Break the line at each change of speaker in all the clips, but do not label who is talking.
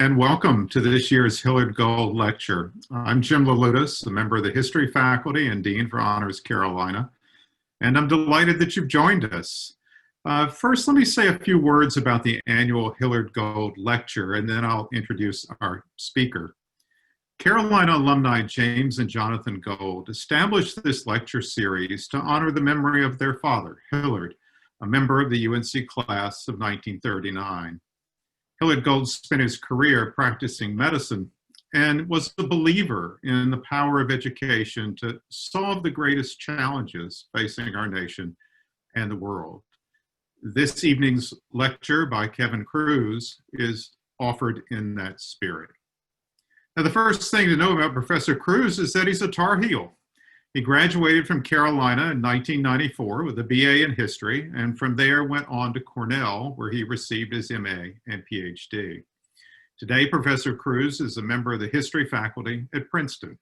And welcome to this year's Hillard Gold Lecture. I'm Jim Lalutis, a member of the History faculty and Dean for Honors Carolina, and I'm delighted that you've joined us. First, let me say a few words about the annual Hillard Gold Lecture, and then I'll introduce our speaker. Carolina alumni James and Jonathan Gold established this lecture series to honor the memory of their father, Hillard, a member of the UNC class of 1939. Hillard Gold spent his career practicing medicine and was a believer in the power of education to solve the greatest challenges facing our nation and the world. This evening's lecture by Kevin Kruse is offered in that spirit. Now, the first thing to know about Professor Kruse is that he's a Tar Heel. He graduated from Carolina in 1994 with a BA in history, and from there went on to Cornell, where he received his MA and PhD. Today, Professor Kruse is a member of the history faculty at Princeton.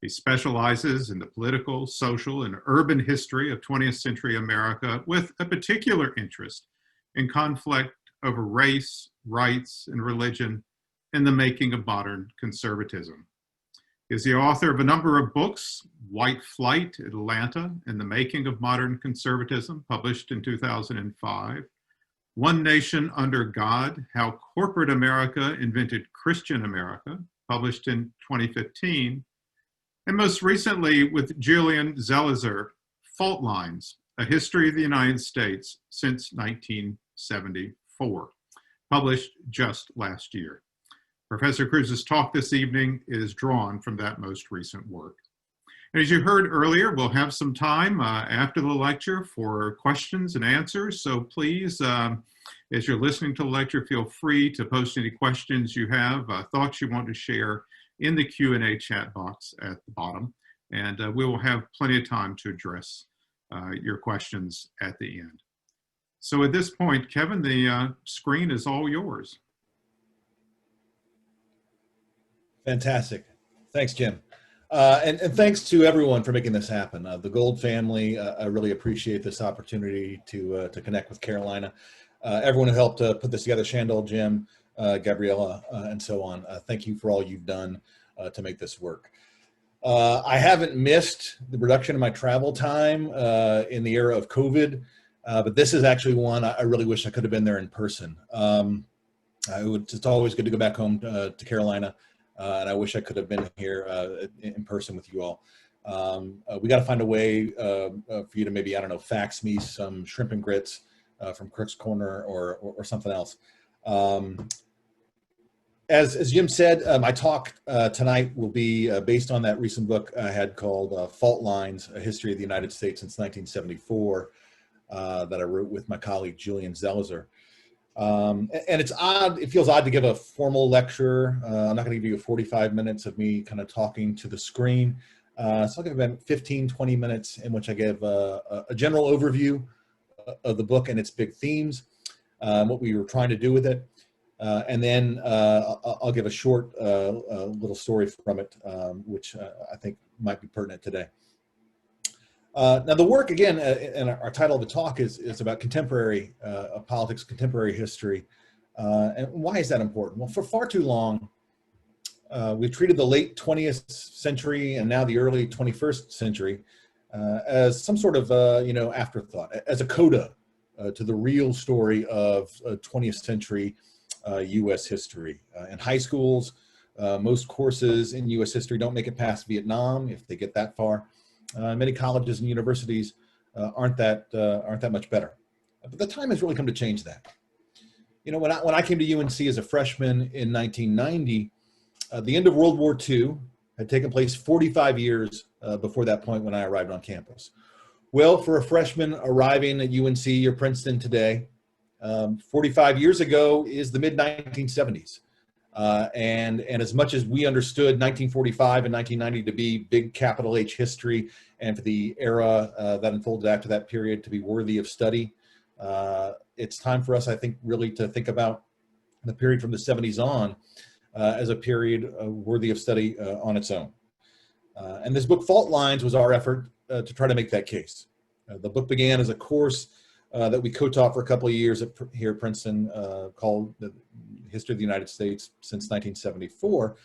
He specializes in the political, social, and urban history of 20th century America with a particular interest in conflict over race, rights, and religion in the making of modern conservatism. He is the author of a number of books: White Flight, Atlanta, and the Making of Modern Conservatism, published in 2005. One Nation Under God, How Corporate America Invented Christian America, published in 2015. And most recently with Julian Zelizer Fault Lines, A History of the United States Since 1974, published just last year. Professor Kruse's talk this evening is drawn from that most recent work. And as you heard earlier, we'll have some time after the lecture for questions and answers. So please, as you're listening to the lecture, feel free to post any questions you have, thoughts you want to share in the Q&A chat box at the bottom. And we will have plenty of time to address your questions at the end. So at this point, Kevin, the screen is all yours.
Fantastic. Thanks, Jim. And thanks to everyone for making this happen. The Gold family, I really appreciate this opportunity to connect with Carolina. Everyone who helped put this together, Shandol, Jim, Gabriella, and so on. Thank you for all you've done to make this work. I haven't missed the reduction in my travel time in the era of COVID, but this is actually one I really wish I could have been there in person. It's always good to go back home to Carolina. And I wish I could have been here in person with you all. We got to find a way for you to maybe, I don't know, fax me some shrimp and grits from Crook's Corner or something else. As Jim said, my talk tonight will be based on that recent book I had called Fault Lines, A History of the United States Since 1974 that I wrote with my colleague Julian Zelizer. And it's odd, it feels odd to give a formal lecture. I'm not going to give you 45 minutes of me kind of talking to the screen. So I'll give about 15, 20 minutes in which I give a general overview of the book and its big themes, what we were trying to do with it. And then I'll give a short little story from it, which I think might be pertinent today. Now the work, again, and our title of the talk is about contemporary politics, contemporary history. And why is that important? Well, for far too long, we've treated the late 20th century and now the early 21st century as some sort of, afterthought, as a coda to the real story of 20th century U.S. history. In high schools, most courses in U.S. history don't make it past Vietnam, if they get that far. Many colleges and universities aren't that much better. But the time has really come to change that. You know, when I came to UNC as a freshman in 1990, the end of World War II had taken place 45 years before that point when I arrived on campus. Well, for a freshman arriving at UNC or Princeton today, 45 years ago is the mid-1970s. And as much as we understood 1945 and 1990 to be big capital H history, and for the era that unfolded after that period to be worthy of study, it's time for us, I think, really to think about the period from the 70s on as a period worthy of study on its own. And this book, Fault Lines, was our effort to try to make that case. The book began as a course that we co-taught for a couple of years here at Princeton called history of the United States since 1974.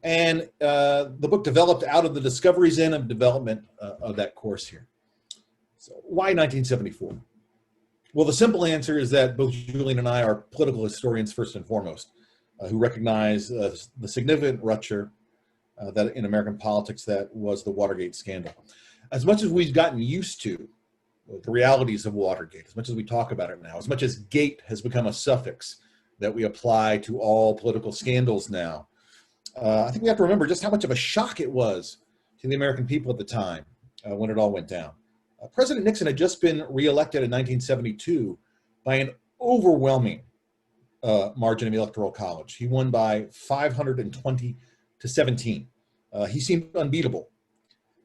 And the book developed out of the discoveries in and development of that course here. So why 1974? Well, the simple answer is that both Julian and I are political historians first and foremost, who recognize the significant rupture that in American politics that was the Watergate scandal. As much as we've gotten used to the realities of Watergate, as much as we talk about it now, as much as gate has become a suffix that we apply to all political scandals now, I think we have to remember just how much of a shock it was to the American people at the time when it all went down. President Nixon had just been reelected in 1972 by an overwhelming margin of the Electoral College. He won by 520 to 17. He seemed unbeatable.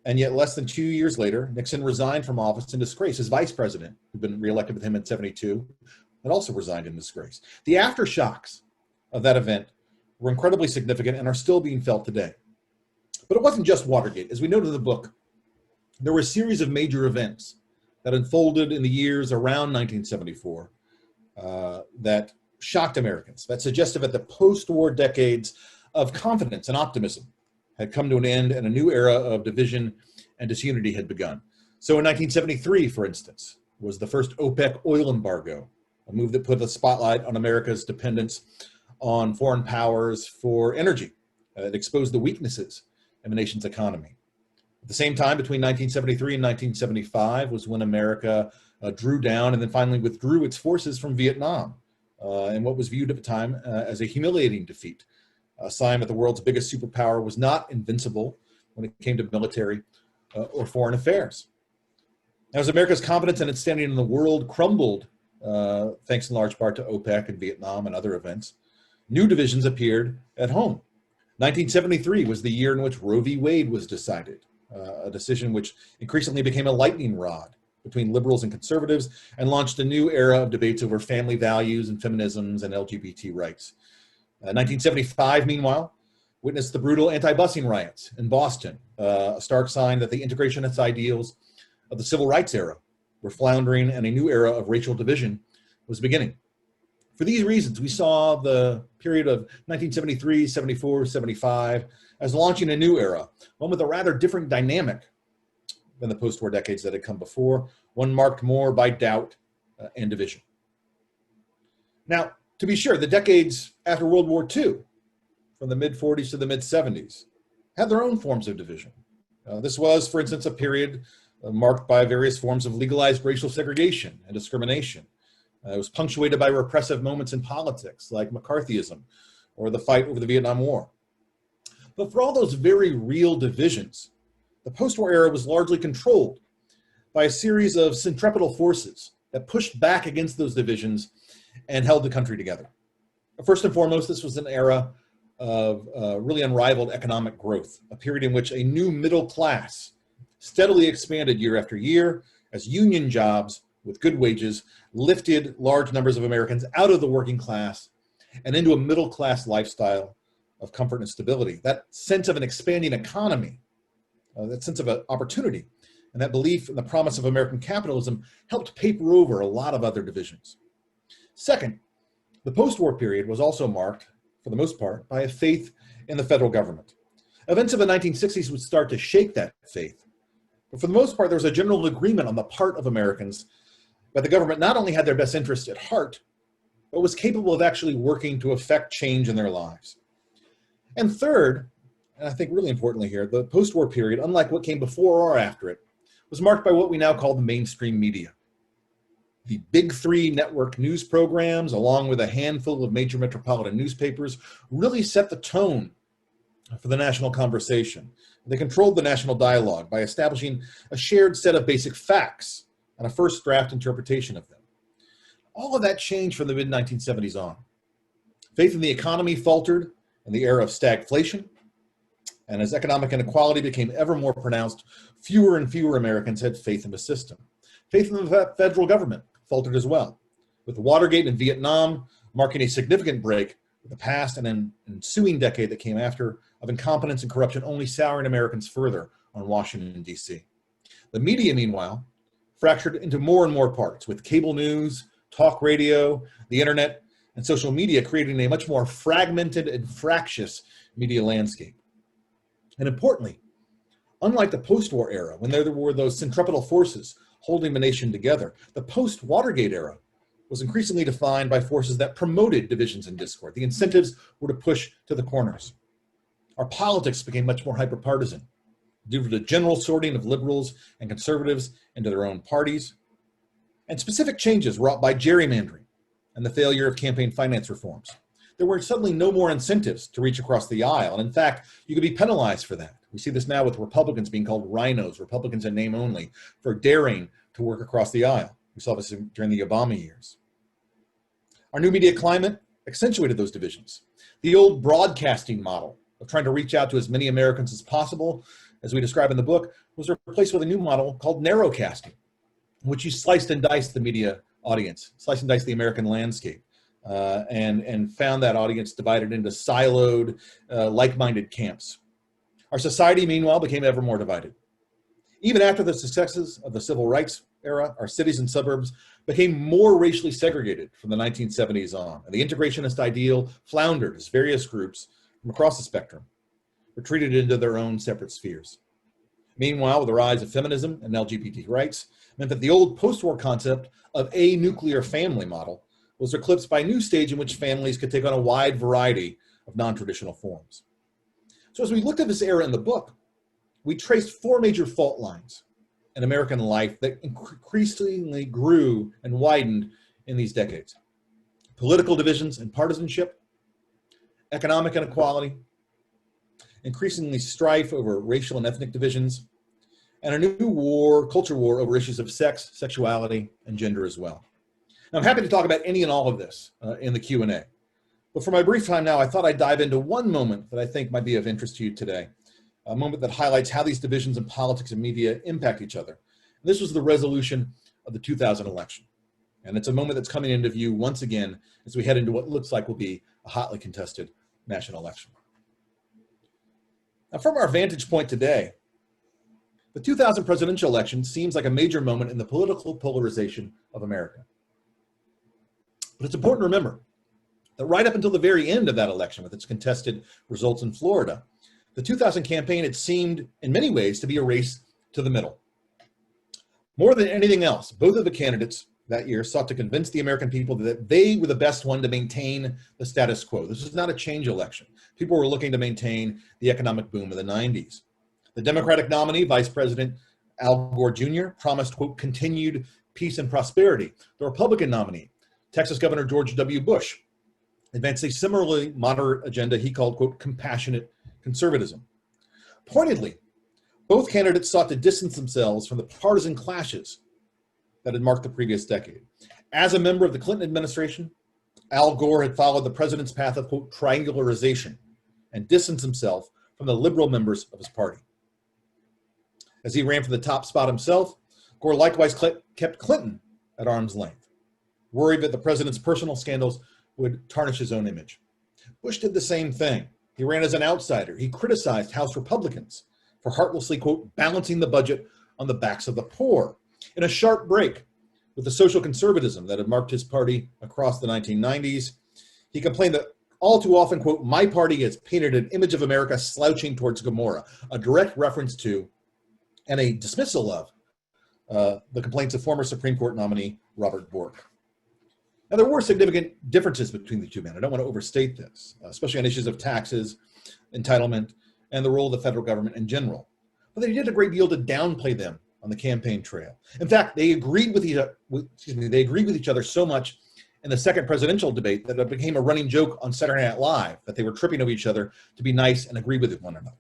And yet less than 2 years later, Nixon resigned from office in disgrace. His vice president, who'd been reelected with him in 72, had also resigned in disgrace. The aftershocks of that event were incredibly significant and are still being felt today. But it wasn't just Watergate. As we noted in the book, there were a series of major events that unfolded in the years around 1974 that shocked Americans, that suggested that the post-war decades of confidence and optimism had come to an end and a new era of division and disunity had begun. So in 1973, for instance, was the first OPEC oil embargo, a move that put the spotlight on America's dependence on foreign powers for energy. It exposed the weaknesses in the nation's economy. At the same time, between 1973 and 1975 was when America drew down and then finally withdrew its forces from Vietnam in what was viewed at the time as a humiliating defeat, a sign that the world's biggest superpower was not invincible when it came to military or foreign affairs. As America's confidence in its standing in the world crumbled, thanks in large part to OPEC and Vietnam and other events, new divisions appeared at home. 1973 was the year in which Roe v. Wade was decided, a decision which increasingly became a lightning rod between liberals and conservatives and launched a new era of debates over family values and feminisms and LGBT rights. 1975, meanwhile, witnessed the brutal anti-busing riots in Boston, a stark sign that the integrationist ideals of the civil rights era were floundering and a new era of racial division was beginning. For these reasons, we saw the period of 1973, 74, 75 as launching a new era, one with a rather different dynamic than the post-war decades that had come before, one marked more by doubt and division. Now, to be sure, the decades after World War II, from the mid-40s to the mid-70s, had their own forms of division. This was, for instance, a period marked by various forms of legalized racial segregation and discrimination. It was punctuated by repressive moments in politics, like McCarthyism or the fight over the Vietnam War. But for all those very real divisions, the post-war era was largely controlled by a series of centripetal forces that pushed back against those divisions and held the country together. First and foremost, this was an era of really unrivaled economic growth, a period in which a new middle class steadily expanded year after year as union jobs with good wages lifted large numbers of Americans out of the working class and into a middle class lifestyle of comfort and stability. That sense of an expanding economy, that sense of an opportunity, and that belief in the promise of American capitalism helped paper over a lot of other divisions. Second, the post-war period was also marked, for the most part, by a faith in the federal government. Events of the 1960s would start to shake that faith. But for the most part, there was a general agreement on the part of Americans that the government not only had their best interest at heart, but was capable of actually working to affect change in their lives. And third, and I think really importantly here, the post-war period, unlike what came before or after it, was marked by what we now call the mainstream media. The big three network news programs, along with a handful of major metropolitan newspapers, really set the tone for the national conversation. They controlled the national dialogue by establishing a shared set of basic facts and a first draft interpretation of them. All of that changed from the mid-1970s on. Faith in the economy faltered in the era of stagflation, and as economic inequality became ever more pronounced, fewer and fewer Americans had faith in the system. Faith in the federal government faltered as well, with Watergate and Vietnam marking a significant break with the past and an ensuing decade that came after of incompetence and corruption only souring Americans further on Washington, D.C. The media, meanwhile, fractured into more and more parts, with cable news, talk radio, the internet, and social media creating a much more fragmented and fractious media landscape. And importantly, unlike the post-war era, when there were those centripetal forces holding the nation together, the post-Watergate era was increasingly defined by forces that promoted divisions and discord. The incentives were to push to the corners. Our politics became much more hyperpartisan due to the general sorting of liberals and conservatives into their own parties, and specific changes wrought by gerrymandering and the failure of campaign finance reforms. There were suddenly no more incentives to reach across the aisle, and in fact, you could be penalized for that. We see this now with Republicans being called rhinos, Republicans in name only, for daring to work across the aisle. We saw this during the Obama years. Our new media climate accentuated those divisions. The old broadcasting model of trying to reach out to as many Americans as possible, as we describe in the book, was replaced with a new model called narrowcasting, in which you sliced and diced the media audience, sliced and diced the American landscape, and found that audience divided into siloed, like-minded camps. Our society, meanwhile, became ever more divided. Even after the successes of the civil rights era, our cities and suburbs became more racially segregated from the 1970s on, and the integrationist ideal floundered as various groups from across the spectrum retreated into their own separate spheres. Meanwhile, with the rise of feminism and LGBT rights, meant that the old post-war concept of a nuclear family model was eclipsed by a new stage in which families could take on a wide variety of non-traditional forms. So as we looked at this era in the book, we traced four major fault lines in American life that increasingly grew and widened in these decades. Political divisions and partisanship, economic inequality, increasingly strife over racial and ethnic divisions, and a new culture war over issues of sex, sexuality, and gender as well. Now, I'm happy to talk about any and all of this in the Q&A. But for my brief time now, I thought I'd dive into one moment that I think might be of interest to you today, a moment that highlights how these divisions in politics and media impact each other. And this was the resolution of the 2000 election. And it's a moment that's coming into view once again as we head into what looks like will be a hotly contested national election. Now, from our vantage point today, the 2000 presidential election seems like a major moment in the political polarization of America. But it's important to remember that right up until the very end of that election, with its contested results in Florida, the 2000 campaign, it seemed in many ways to be a race to the middle. More than anything else, both of the candidates that year sought to convince the American people that they were the best one to maintain the status quo. This was not a change election. People were looking to maintain the economic boom of the 90s. The Democratic nominee, Vice President Al Gore Jr., promised, quote, continued peace and prosperity. The Republican nominee, Texas Governor George W. Bush, advanced a similarly moderate agenda he called, quote, compassionate conservatism. Pointedly, both candidates sought to distance themselves from the partisan clashes that had marked the previous decade. As a member of the Clinton administration, Al Gore had followed the president's path of, quote, triangularization and distanced himself from the liberal members of his party. As he ran for the top spot himself, Gore likewise kept Clinton at arm's length, worried that the president's personal scandals would tarnish his own image. Bush did the same thing. He ran as an outsider. He criticized House Republicans for heartlessly, quote, balancing the budget on the backs of the poor. In a sharp break with the social conservatism that had marked his party across the 1990s, he complained that all too often, quote, my party has painted an image of America slouching towards Gomorrah, a direct reference to and a dismissal of the complaints of former Supreme Court nominee Robert Bork. Now, there were significant differences between the two men. I don't want to overstate this, especially on issues of taxes, entitlement, and the role of the federal government in general. But they did a great deal to downplay them on the campaign trail. In fact, they agreed with each other so much in the second presidential debate that it became a running joke on Saturday Night Live that they were tripping over each other to be nice and agree with one another.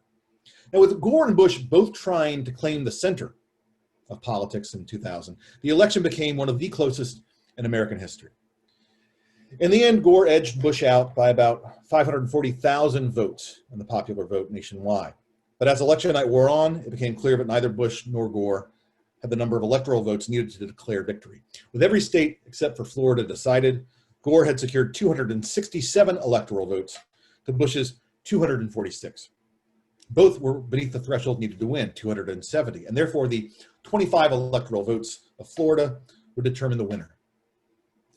Now, with Gore and Bush both trying to claim the center of politics in 2000, the election became one of the closest in American history. In the end, Gore edged Bush out by about 540,000 votes in the popular vote nationwide. But as election night wore on, it became clear that neither Bush nor Gore had the number of electoral votes needed to declare victory. With every state except for Florida decided, Gore had secured 267 electoral votes to Bush's 246. Both were beneath the threshold needed to win, 270, and therefore the 25 electoral votes of Florida would determine the winner.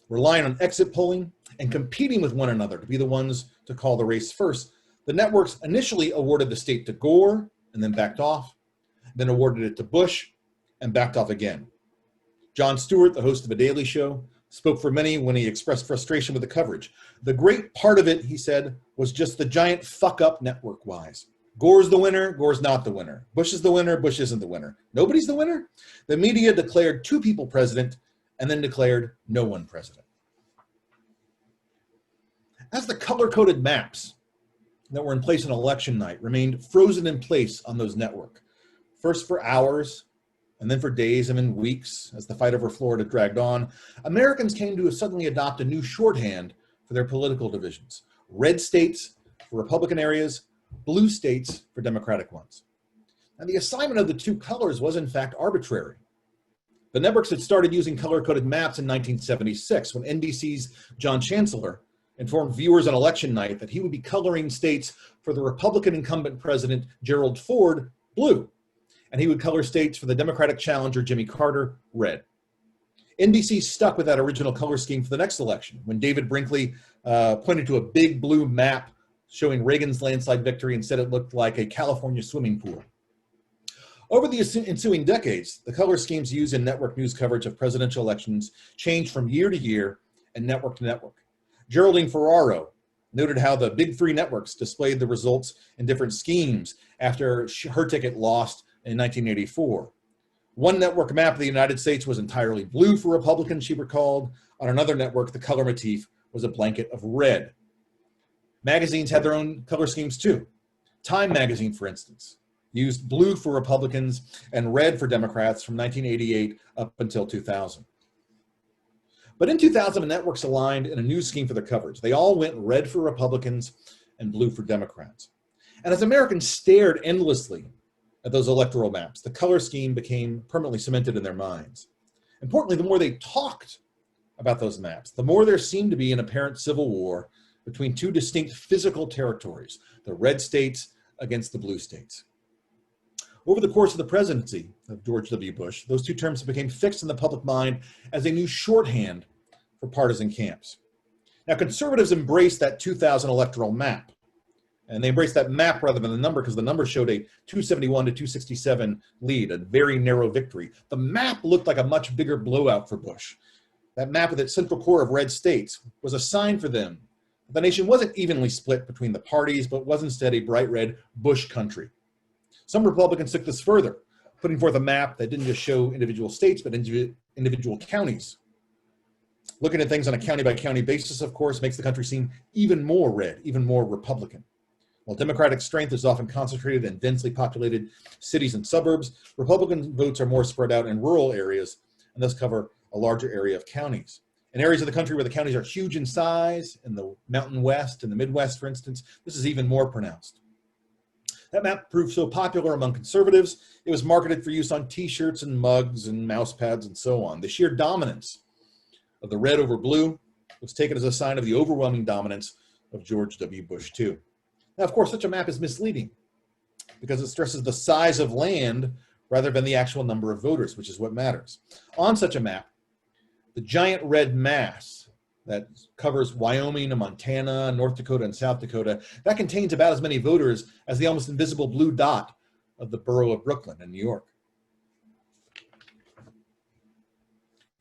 Relying on exit polling and competing with one another to be the ones to call the race first, the networks initially awarded the state to Gore and then backed off, then awarded it to Bush and backed off again. Jon Stewart, the host of The Daily Show, spoke for many when he expressed frustration with the coverage. The great part of it, he said, was just the giant fuck up network-wise. Gore's the winner, Gore's not the winner. Bush is the winner, Bush isn't the winner. Nobody's the winner? The media declared two people president and then declared no one president. As the color-coded maps that were in place on election night remained frozen in place on those networks, first for hours and then for days and then weeks as the fight over Florida dragged on, Americans came to suddenly adopt a new shorthand for their political divisions. Red states for Republican areas, blue states for Democratic ones. And the assignment of the two colors was in fact arbitrary. The networks had started using color-coded maps in 1976 when NBC's John Chancellor informed viewers on election night that he would be coloring states for the Republican incumbent president Gerald Ford blue, and he would color states for the Democratic challenger Jimmy Carter red. NBC stuck with that original color scheme for the next election when David Brinkley pointed to a big blue map showing Reagan's landslide victory and said it looked like a California swimming pool. Over the ensuing decades, the color schemes used in network news coverage of presidential elections changed from year to year and network to network. Geraldine Ferraro noted how the big three networks displayed the results in different schemes after her ticket lost in 1984. One network map of the United States was entirely blue for Republicans, she recalled. On another network, the color motif was a blanket of red. Magazines had their own color schemes too. Time magazine, for instance, used blue for Republicans and red for Democrats from 1988 up until 2000. But in 2000, the networks aligned in a new scheme for their coverage. They all went red for Republicans and blue for Democrats. And as Americans stared endlessly at those electoral maps, the color scheme became permanently cemented in their minds. Importantly, the more they talked about those maps, the more there seemed to be an apparent civil war between two distinct physical territories, the red states against the blue states. Over the course of the presidency of George W. Bush, those two terms became fixed in the public mind as a new shorthand for partisan camps. Now, conservatives embraced that 2000 electoral map, and they embraced that map rather than the number because the number showed a 271 to 267 lead, a very narrow victory. The map looked like a much bigger blowout for Bush. That map with its central core of red states was a sign for them that the nation wasn't evenly split between the parties, but was instead a bright red Bush country. Some Republicans took this further, putting forth a map that didn't just show individual states, but individual counties. Looking at things on a county-by-county basis, of course, makes the country seem even more red, even more Republican. While Democratic strength is often concentrated in densely populated cities and suburbs, Republican votes are more spread out in rural areas and thus cover a larger area of counties. In areas of the country where the counties are huge in size, in the Mountain West and the Midwest, for instance, this is even more pronounced. That map proved so popular among conservatives, it was marketed for use on t-shirts and mugs and mouse pads and so on. The sheer dominance of the red over blue was taken as a sign of the overwhelming dominance of George W. Bush too. Now, of course, such a map is misleading because it stresses the size of land rather than the actual number of voters, which is what matters. On such a map, the giant red mass that covers Wyoming and Montana, North Dakota, and South Dakota, that contains about as many voters as the almost invisible blue dot of the borough of Brooklyn in New York.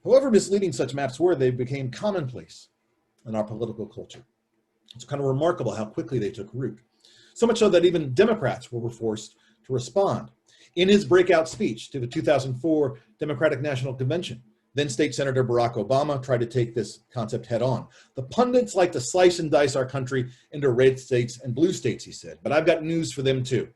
However misleading such maps were, they became commonplace in our political culture. It's kind of remarkable how quickly they took root. So much so that even Democrats were forced to respond. In his breakout speech to the 2004 Democratic National Convention, then State Senator Barack Obama tried to take this concept head on. The pundits like to slice and dice our country into red states and blue states, he said, but I've got news for them too.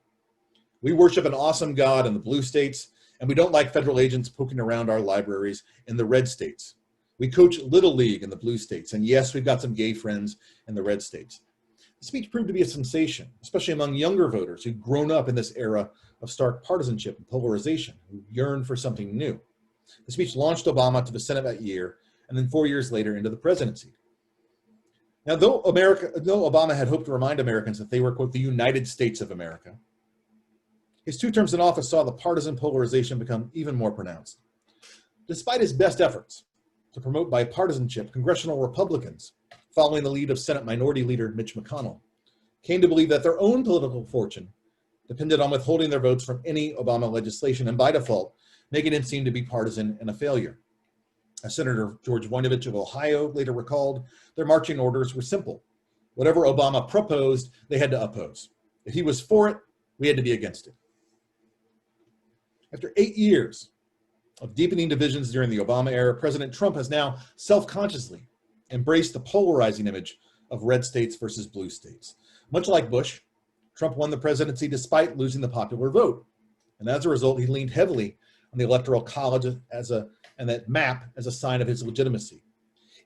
We worship an awesome God in the blue states, and we don't like federal agents poking around our libraries in the red states. We coach Little League in the blue states, and yes, we've got some gay friends in the red states. The speech proved to be a sensation, especially among younger voters who'd grown up in this era of stark partisanship and polarization, who yearned for something new. The speech launched Obama to the Senate that year, and then 4 years later into the presidency. Now, though Obama had hoped to remind Americans that they were, quote, the United States of America, his 2 terms in office saw the partisan polarization become even more pronounced. Despite his best efforts, to promote bipartisanship, congressional Republicans, following the lead of Senate Minority Leader Mitch McConnell, came to believe that their own political fortune depended on withholding their votes from any Obama legislation, and by default, making it seem to be partisan and a failure. As Senator George Voinovich of Ohio later recalled, their marching orders were simple. Whatever Obama proposed, they had to oppose. If he was for it, we had to be against it. After 8 years of deepening divisions during the Obama era, President Trump has now self-consciously embraced the polarizing image of red states versus blue states. Much like Bush, Trump won the presidency despite losing the popular vote. And as a result, he leaned heavily on the Electoral College and that map as a sign of his legitimacy.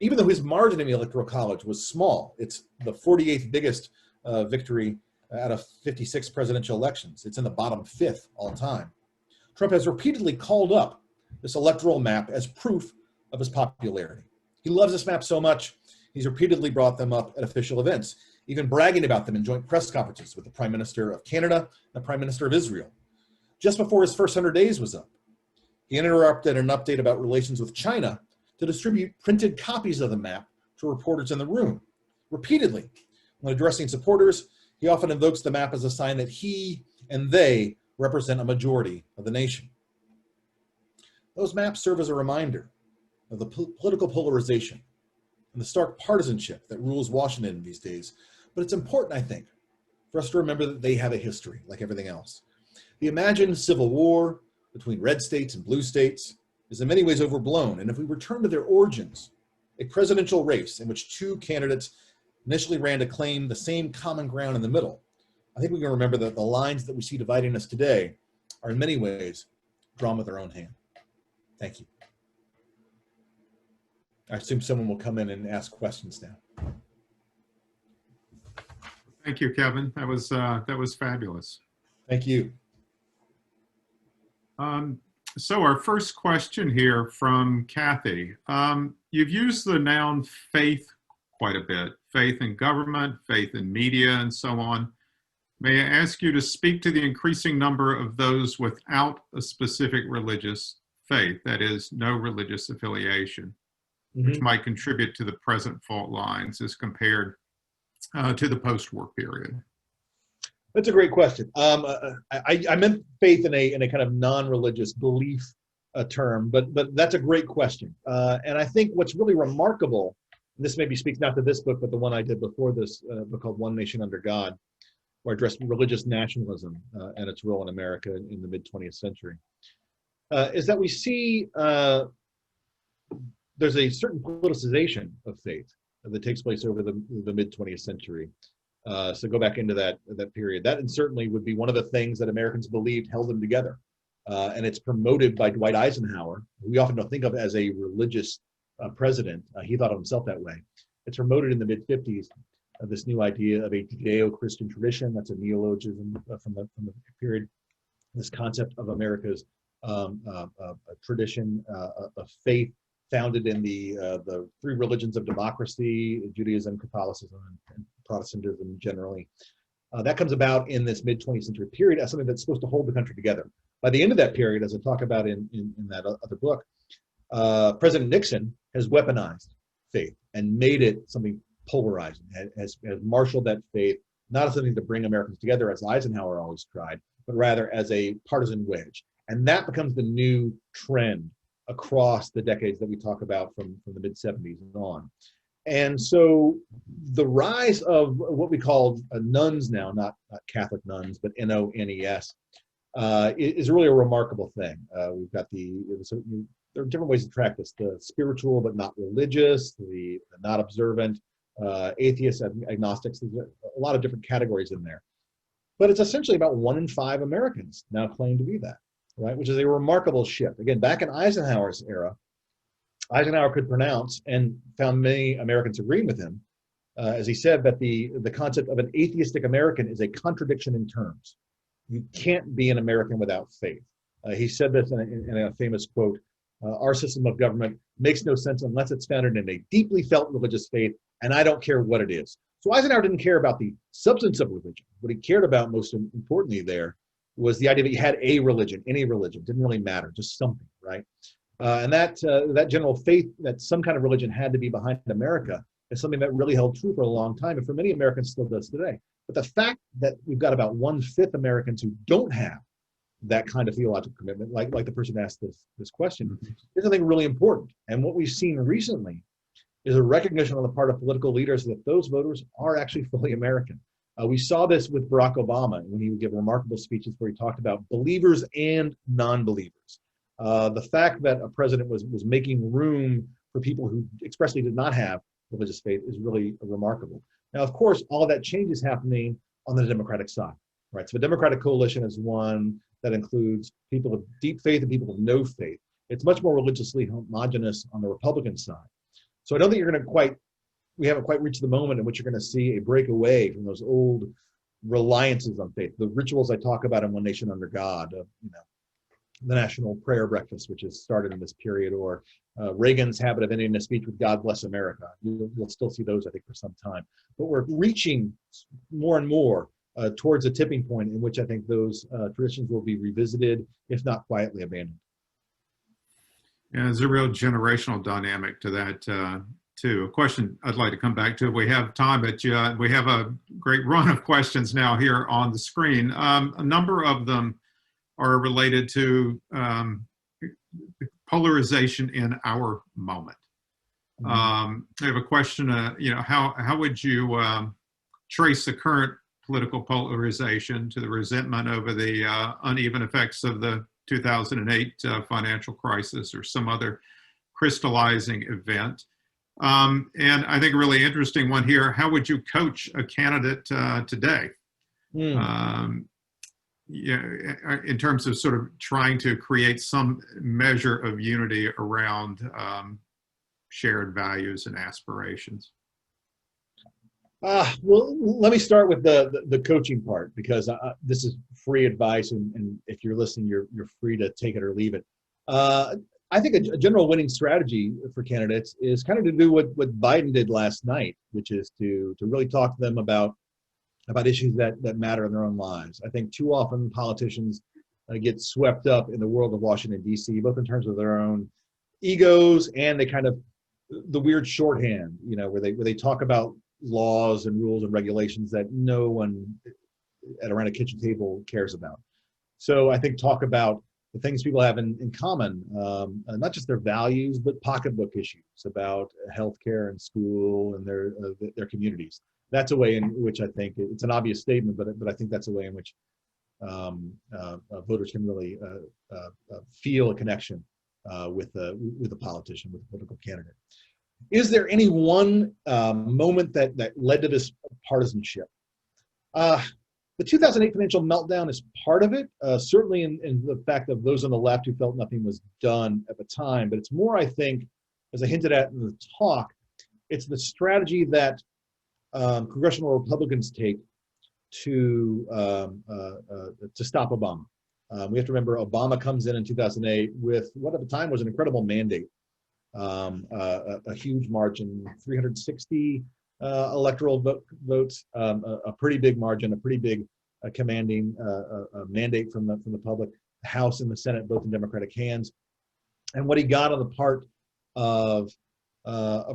Even though his margin in the Electoral College was small, it's the 48th biggest victory out of 56 presidential elections. It's in the bottom fifth all time. Trump has repeatedly called up this electoral map as proof of his popularity. He loves this map so much, he's repeatedly brought them up at official events, even bragging about them in joint press conferences with the Prime Minister of Canada and the Prime Minister of Israel. Just before his first 100 days was up, he interrupted an update about relations with China to distribute printed copies of the map to reporters in the room. Repeatedly, when addressing supporters, he often invokes the map as a sign that he and they represent a majority of the nation. Those maps serve as a reminder of the political polarization and the stark partisanship that rules Washington these days. But it's important, I think, for us to remember that they have a history like everything else. The imagined civil war between red states and blue states is in many ways overblown. And if we return to their origins, a presidential race in which two candidates initially ran to claim the same common ground in the middle, I think we can remember that the lines that we see dividing us today are in many ways drawn with our own hand. Thank you. I assume someone will come in and ask questions now.
Thank you, Kevin. That was fabulous.
Thank you.
So our first question here from Kathy. You've used the noun faith quite a bit, faith in government, faith in media, and so on. May I ask you to speak to the increasing number of those without a specific religious faith, that is, no religious affiliation, which might contribute to the present fault lines as compared to the post-war period?
That's a great question. I meant faith in a kind of non-religious belief term, but that's a great question. And I think what's really remarkable, and this maybe speaks not to this book, but the one I did before this book called One Nation Under God, where I addressed religious nationalism and its role in America in the mid-20th century, is that we see there's a certain politicization of faith that takes place over the mid-20th century. So go back into that period. That and certainly would be one of the things that Americans believed held them together. And it's promoted by Dwight Eisenhower, who we often don't think of as a religious president. He thought of himself that way. It's promoted in the mid-50s, this new idea of a Judeo-Christian tradition. That's a neologism from the period. This concept of America's tradition of faith founded in the three religions of democracy, Judaism, Catholicism, and Protestantism generally. That comes about in this mid-20th century period as something that's supposed to hold the country together. By the end of that period, as I talk about in that other book, President Nixon has weaponized faith and made it something polarizing, has marshaled that faith, not as something to bring Americans together, as Eisenhower always tried, but rather as a partisan wedge. And that becomes the new trend across the decades that we talk about from the mid-70s and on. And so the rise of what we call nuns now, not Catholic nuns, but N-O-N-E-S, is really a remarkable thing. We've got there are different ways to track this: the spiritual but not religious, the not observant, atheists, agnostics. There's a lot of different categories in there. But it's essentially about 1 in 5 Americans now claim to be that, right? Which is a remarkable shift. Again, back in Eisenhower's era, Eisenhower could pronounce, and found many Americans agreeing with him, as he said, that the concept of an atheistic American is a contradiction in terms. You can't be an American without faith. He said this in a famous quote, our system of government makes no sense unless it's founded in a deeply felt religious faith, and I don't care what it is. So Eisenhower didn't care about the substance of religion. What he cared about most importantly there was the idea that you had a religion, any religion, didn't really matter, just something, right? And that general faith that some kind of religion had to be behind America is something that really held true for a long time, and for many Americans still does today. But the fact that we've got about 1/5 Americans who don't have that kind of theological commitment, like the person asked this question, is I think really important. And what we've seen recently is a recognition on the part of political leaders that those voters are actually fully American. We saw this with Barack Obama when he would give remarkable speeches where he talked about believers and non-believers. The fact that a president was making room for people who expressly did not have religious faith is really remarkable. Now, of course, all of that change is happening on the Democratic side, right? So the Democratic coalition is one that includes people of deep faith and people of no faith. It's much more religiously homogenous on the Republican side. So I don't think we haven't quite reached the moment in which you're going to see a breakaway from those old reliances on faith. The rituals I talk about in One Nation Under God, the National Prayer Breakfast, which has started in this period, or Reagan's habit of ending a speech with "God bless America." You'll still see those, I think, for some time. But we're reaching more and more towards a tipping point in which I think those traditions will be revisited, if not quietly abandoned.
Yeah, there's a real generational dynamic to that, too. A question I'd like to come back to if we have time, but we have a great run of questions now here on the screen. A number of them are related to polarization in our moment. I have a question, how would you trace the current political polarization to the resentment over the uneven effects of the 2008 financial crisis or some other crystallizing event? And I think a really interesting one here, how would you coach a candidate today? In terms of sort of trying to create some measure of unity around shared values and aspirations?
Well, let me start with the coaching part, because this is free advice, and if you're listening, you're free to take it or leave it. I think a general winning strategy for candidates is kind of to do what Biden did last night, which is to really talk to them about issues that matter in their own lives. I think too often politicians get swept up in the world of Washington, D.C., both in terms of their own egos and the weird shorthand, where they talk about laws and rules and regulations that no one around a kitchen table cares about. So I think talk about the things people have in common, not just their values, but pocketbook issues about healthcare and school and their communities. That's a way in which I think it's an obvious statement, but I think that's a way in which voters can really feel a connection with a politician, with a political candidate. Is there any one moment that led to this partisanship? The 2008 financial meltdown is part of it, certainly in the fact of those on the left who felt nothing was done at the time. But it's more, I think, as I hinted at in the talk, it's the strategy that congressional Republicans take to stop Obama. We have to remember Obama comes in 2008 with what at the time was an incredible mandate, a huge margin, 360 electoral votes, a pretty big margin, a pretty big commanding mandate from the public, the House and the Senate, both in Democratic hands. And what he got on the part of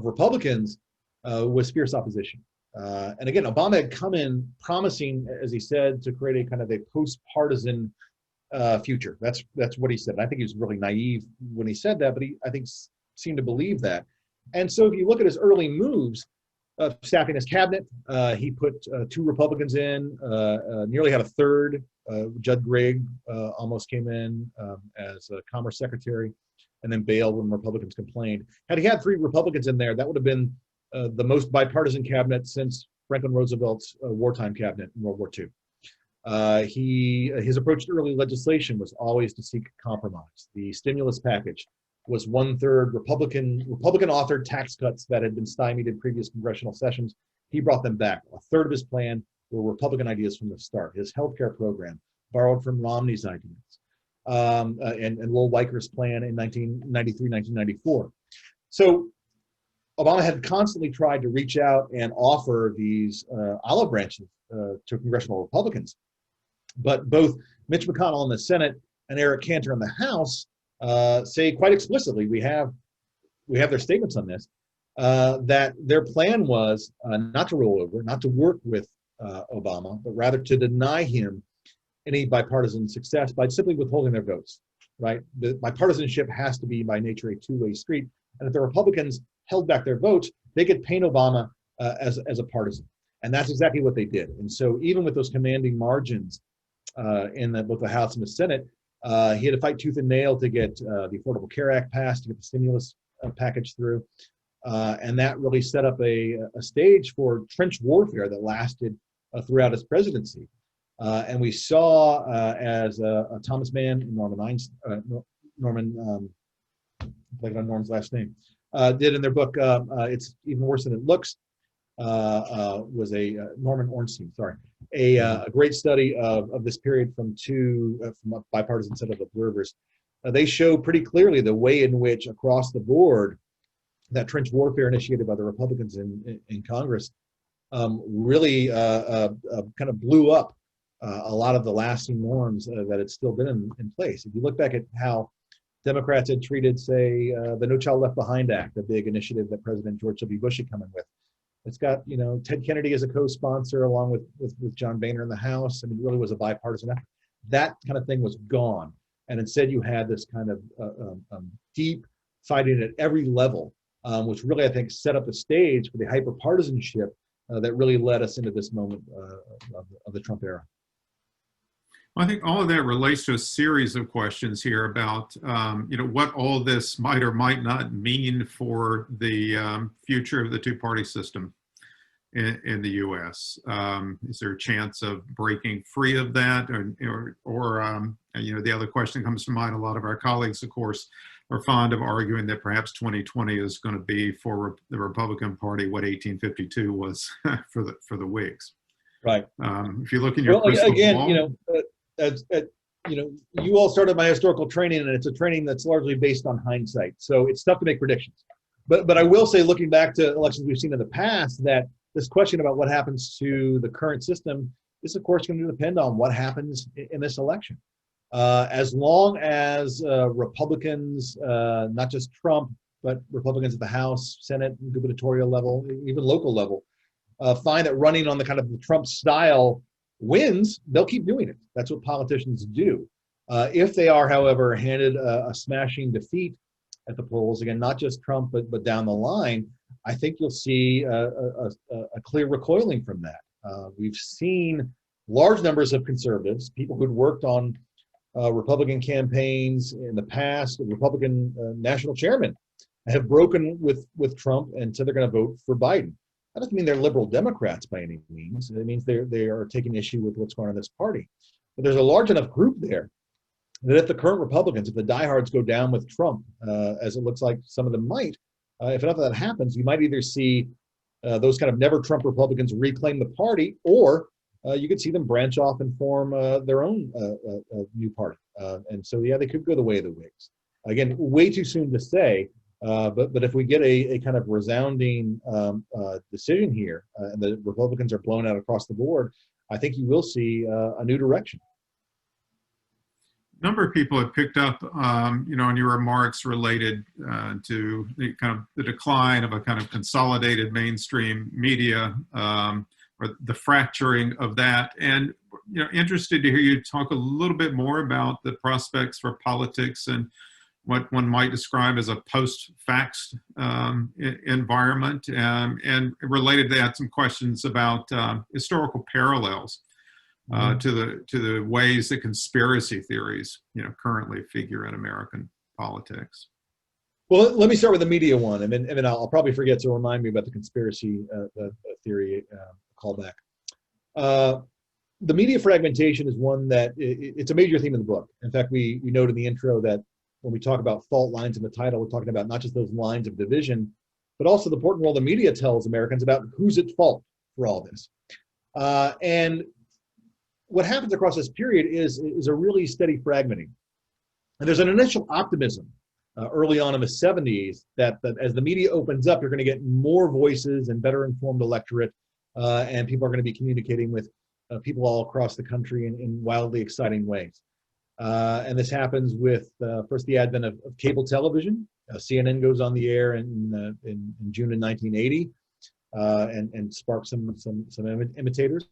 Republicans was fierce opposition. And again, Obama had come in promising, as he said, to create a kind of a post-partisan future. That's what he said. And I think he was really naive when he said that, but I think seemed to believe that. And so if you look at his early moves, staffing his cabinet, he put 2 Republicans in, nearly had a third. Judd Gregg almost came in as a Commerce Secretary, and then bailed when Republicans complained. Had he had 3 Republicans in there, that would have been the most bipartisan cabinet since Franklin Roosevelt's wartime cabinet in World War II. His approach to early legislation was always to seek compromise. The stimulus package was 1/3 Republican authored tax cuts that had been stymied in previous congressional sessions. He brought them back. 1/3 of his plan were Republican ideas from the start. His healthcare program borrowed from Romney's ideas, and Lowell Weiker's plan in 1993, 1994. So Obama had constantly tried to reach out and offer these olive branches to congressional Republicans. But both Mitch McConnell in the Senate and Eric Cantor in the House say quite explicitly, we have their statements on this, that their plan was not to roll over, not to work with Obama, but rather to deny him any bipartisan success by simply withholding their votes, right? The bipartisanship has to be by nature a two-way street. And if the Republicans held back their votes, they could paint Obama as a partisan. And that's exactly what they did. And so even with those commanding margins in both the House and the Senate, he had to fight tooth and nail to get the Affordable Care Act passed, to get the stimulus package through. And that really set up a stage for trench warfare that lasted throughout his presidency. And we saw as Thomas Mann and like on Norm's last name, did in their book, It's Even Worse Than It Looks, was a Norman Ornstein, sorry, a great study of this period from a bipartisan set of observers. They show pretty clearly the way in which across the board that trench warfare initiated by the Republicans in Congress really kind of blew up a lot of the lasting norms that had still been in place. If you look back at how Democrats had treated, say, the No Child Left Behind Act, a big initiative that President George W. Bush had come in with. It's got, Ted Kennedy as a co-sponsor along with John Boehner in the House. I mean, it really was a bipartisan effort. That kind of thing was gone. And instead you had this kind of deep fighting at every level, which really, I think, set up the stage for the hyper-partisanship that really led us into this moment of the Trump era.
I think all of that relates to a series of questions here about, what all this might or might not mean for the future of the two-party system in the U.S. Is there a chance of breaking free of that? Or the other question that comes to mind, a lot of our colleagues, of course, are fond of arguing that perhaps 2020 is going to be for the Republican Party what 1852 was for the Whigs.
Right.
If you look in your crystal ball, you all started my historical training, and it's a training that's largely based on hindsight. So it's tough to make predictions. But I will say, looking back to elections we've seen in the past, that this question about what happens to the current system is, of course, going to depend on what happens in this election. As long as Republicans, not just Trump, but Republicans at the House, Senate, gubernatorial level, even local level, find that running on the kind of the Trump style wins, they'll keep doing it. That's what politicians do. If they are, however, handed a smashing defeat at the polls, again, not just Trump, but down the line, I think you'll see a clear recoiling from that. We've seen large numbers of conservatives, people who'd worked on Republican campaigns in the past, Republican national chairmen, have broken with Trump and said they're going to vote for Biden. That doesn't mean they're liberal Democrats by any means. It means they are taking issue with what's going on in this party. But there's a large enough group there that if the current Republicans, if the diehards go down with Trump, as it looks like some of them might, if enough of that happens, you might either see those kind of never Trump Republicans reclaim the party, or you could see them branch off and form their own new party. And so, yeah, they could go the way of the Whigs. Again, way too soon to say. But if we get a kind of resounding decision here, and the Republicans are blown out across the board, I think you will see a new direction. A number of people have picked up, on your remarks related to the kind of the decline of a kind of consolidated mainstream media, or the fracturing of that, and interested to hear you talk a little bit more about the prospects for politics and what one might describe as a post-fax environment, and related to that, some questions about historical parallels to the ways that conspiracy theories, currently figure in American politics.
Well, let me start with the media one, and then I'll probably forget to remind me about the conspiracy theory callback. The media fragmentation is one that it's a major theme in the book. In fact, we note in the intro that when we talk about fault lines in the title, we're talking about not just those lines of division, but also the important role the media tells Americans about who's at fault for all this. And what happens across this period is a really steady fragmenting. And there's an initial optimism early on in the 70s that as the media opens up, you're going to get more voices and better informed electorate, and people are going to be communicating with people all across the country in wildly exciting ways. And this happens with first the advent of cable television. CNN goes on the air in June of 1980 and sparks some imitators.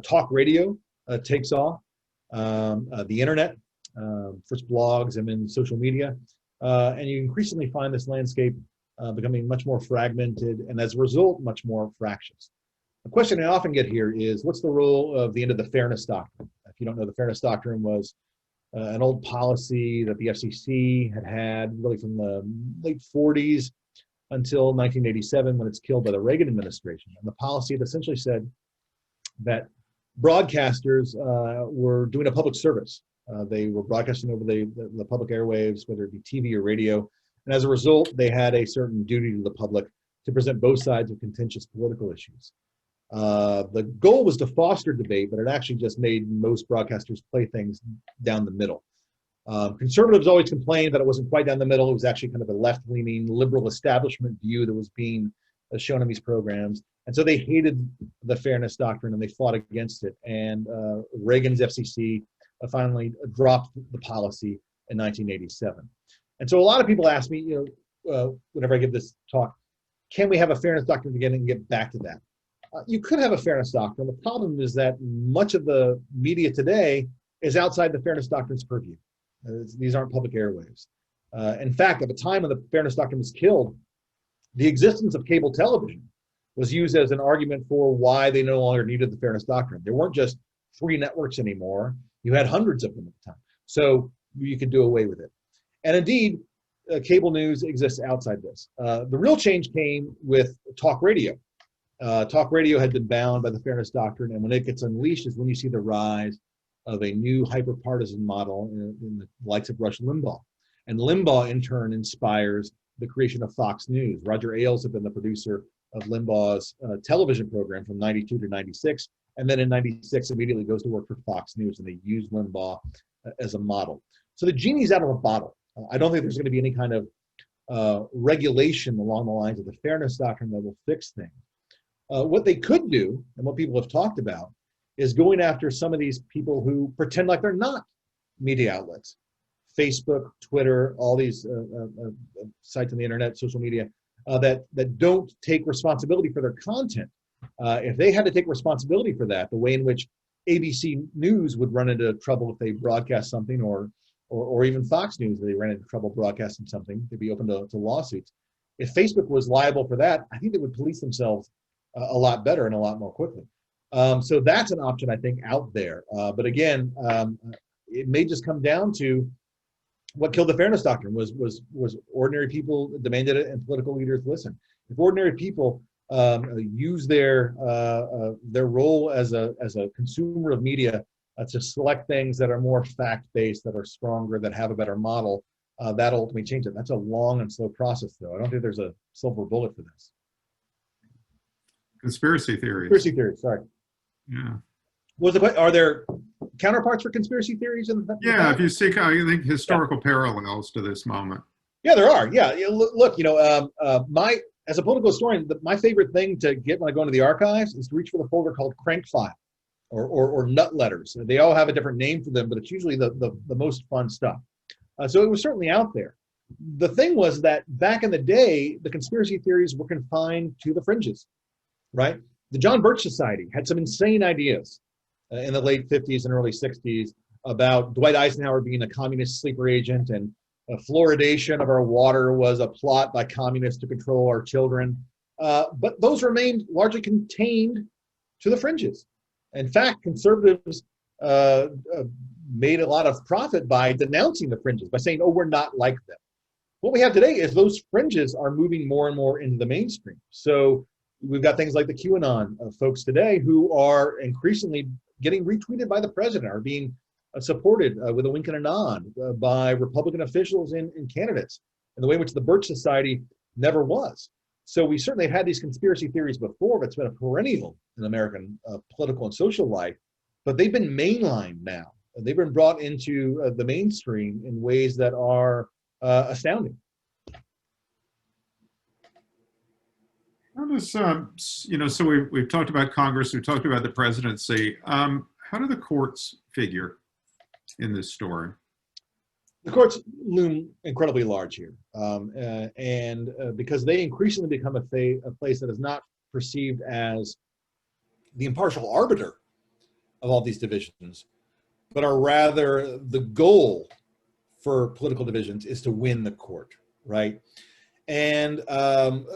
Talk radio takes off. The internet, first blogs and then social media. And you increasingly find this landscape becoming much more fragmented and as a result, much more fractious. The question I often get here is, what's the role of the end of the Fairness Doctrine? If you don't know, the Fairness Doctrine was an old policy that the FCC had really from the late 40s until 1987 when it's killed by the Reagan administration. And the policy had essentially said that broadcasters were doing a public service. They were broadcasting over the public airwaves, whether it be TV or radio. And as a result, they had a certain duty to the public to present both sides of contentious political issues. The goal was to foster debate, but it actually just made most broadcasters play things down the middle. Conservatives always complained that it wasn't quite down the middle. It was actually kind of a left-leaning liberal establishment view that was being shown in these programs. And so they hated the Fairness Doctrine and they fought against it. And Reagan's FCC finally dropped the policy in 1987. And so a lot of people ask me, whenever I give this talk, can we have a Fairness Doctrine again and get back to that? You could have a Fairness Doctrine. The problem is that much of the media today is outside the Fairness Doctrine's purview. These aren't public airwaves. In fact, at the time when the Fairness Doctrine was killed, the existence of cable television was used as an argument for why they no longer needed the Fairness Doctrine. There weren't just free networks anymore. You had hundreds of them at the time. So you could do away with it. And indeed, cable news exists outside this. The real change came with talk radio. Talk radio had been bound by the Fairness Doctrine, and when it gets unleashed is when you see the rise of a new hyper-partisan model in the likes of Rush Limbaugh. And Limbaugh, in turn, inspires the creation of Fox News. Roger Ailes had been the producer of Limbaugh's television program from 92 to 96, and then in 96 immediately goes to work for Fox News, and they use Limbaugh as a model. So the genie's out of the bottle. I don't think there's going to be any kind of regulation along the lines of the Fairness Doctrine that will fix things. What they could do, and what people have talked about, is going after some of these people who pretend like they're not media outlets. Facebook, Twitter, all these sites on the internet, social media, that don't take responsibility for their content. If they had to take responsibility for that, the way in which ABC News would run into trouble if they broadcast something, or even Fox News, if they ran into trouble broadcasting something, they'd be open to lawsuits. If Facebook was liable for that, I think they would police themselves a lot better and a lot more quickly. So that's an option, I think, out there. But again, it may just come down to what killed the Fairness Doctrine was ordinary people demanded it and political leaders listened. If ordinary people use their role as a consumer of media to select things that are more fact-based, that are stronger, that have a better model, that'll ultimately change it. That's a long and slow process, though. I don't think there's a silver bullet for this.
Conspiracy theories.
Conspiracy theories, sorry.
Yeah.
Are there counterparts for conspiracy theories?
Yeah, if you see, I think, historical parallels to this moment.
Yeah, there are. Yeah, look, as a political historian, my favorite thing to get when I go into the archives is to reach for the folder called Crank File or Nut Letters. They all have a different name for them, but it's usually the most fun stuff. So it was certainly out there. The thing was that back in the day, the conspiracy theories were confined to the fringes, right? The John Birch Society had some insane ideas in the late 50s and early 60s about Dwight Eisenhower being a communist sleeper agent, and fluoridation of our water was a plot by communists to control our children. But those remained largely contained to the fringes. In fact, conservatives made a lot of profit by denouncing the fringes, by saying, oh, we're not like them. What we have today is those fringes are moving more and more into the mainstream. So we've got things like the QAnon folks today who are increasingly getting retweeted by the president, are being supported with a wink and a nod by Republican officials and candidates in the way in which the Birch Society never was. So we certainly have had these conspiracy theories before, but it's been a perennial in American political and social life, but they've been mainlined now. They've been brought into the mainstream in ways that are astounding.
How does, so we've talked about Congress, we've talked about the presidency. How do the courts figure? in this story?
The courts loom incredibly large here, and because they increasingly become a place that is not perceived as the impartial arbiter of all these divisions, but are rather the goal for political divisions is to win the court, right? And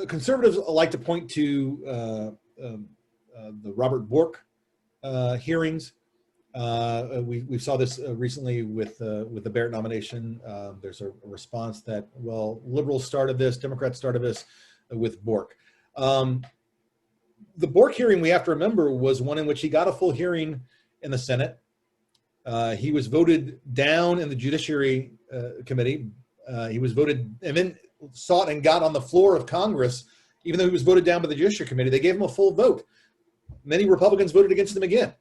conservatives like to point to the Robert Bork hearings. We saw this recently with the Barrett nomination. There's a response that, well, liberals started this, Democrats started this with Bork. The Bork hearing, we have to remember, was one in which he got a full hearing in the Senate. He was voted down in the Judiciary Committee. He was voted and then sought and got on the floor of Congress, even though he was voted down by the Judiciary Committee. They gave him a full vote. Many Republicans voted against him again.